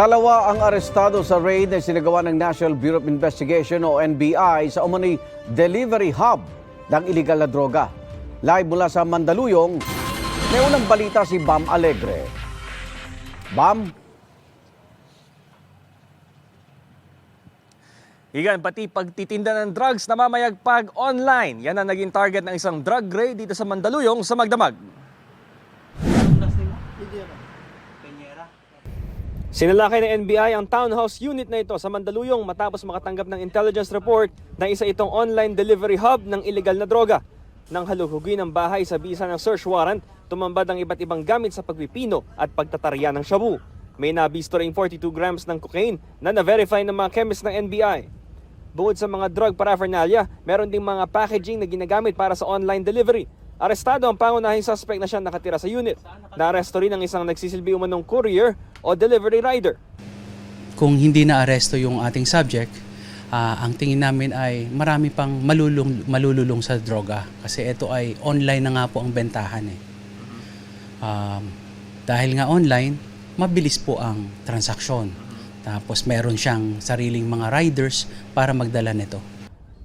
Dalawa ang arestado sa raid na sinagawa ng National Bureau of Investigation o NBI sa umano'y delivery hub ng iligal na droga. Live mula sa Mandaluyong, may unang balita si Bam Alegre. Bam? Igan, pati pagtitinda ng drugs na mamayagpag online. Yan ang naging target ng isang drug raid dito sa Mandaluyong sa Magdamag. Sinalakay ng NBI ang townhouse unit na ito sa Mandaluyong matapos makatanggap ng intelligence report na isa itong online delivery hub ng illegal na droga. Nang haluhugin ang bahay sa bisa ng search warrant, tumambad ang iba't ibang gamit sa pagpipino at pagtatarya ng shabu. May nabisto ring 42 grams ng cocaine na na-verify ng mga chemist ng NBI. Bukod sa mga drug paraphernalia, meron ding mga packaging na ginagamit para sa online delivery. Arestado ang pangunahing suspect na siya nakatira sa unit. Naaresto rin ang isang nagsisilbi umanong courier o delivery rider. Kung hindi na-aresto yung ating subject, ang tingin namin ay marami pang malululong sa droga. Kasi ito ay online na nga po ang bentahan. Dahil nga online, mabilis po ang transaksyon. Tapos meron siyang sariling mga riders para magdala nito.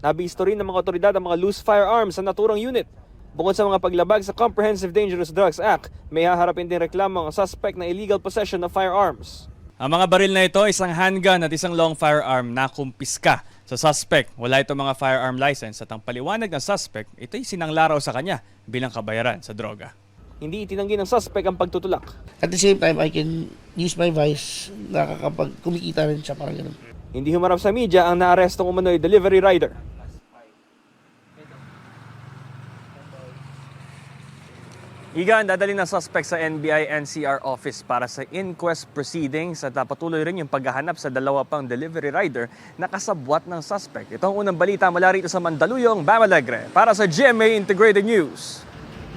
Nabisto rin ng mga otoridad ang mga loose firearms sa naturang unit. Bukod sa mga paglabag sa Comprehensive Dangerous Drugs Act, may haharapin din reklamo ang suspect na illegal possession of firearms. Ang mga baril na ito, isang handgun at isang long firearm na kumpiska sa suspect. Wala itong mga firearm license at ang paliwanag ng suspect, ito'y sinanglaraw sa kanya bilang kabayaran sa droga. Hindi itinanggi ng suspect ang pagtutulak. At the same time, I can use my vice na kapag kumikita rin siya, parang ganun. Hindi humarap sa media ang naarestong umano'y delivery rider. Igan, dadali ng suspect sa NBI-NCR office para sa inquest proceedings at patuloy rin yung paghahanap sa dalawa pang delivery rider na kasabwat ng suspect. Ito ang unang balita mula rito sa Mandaluyong, Bam Alegre, para sa GMA Integrated News.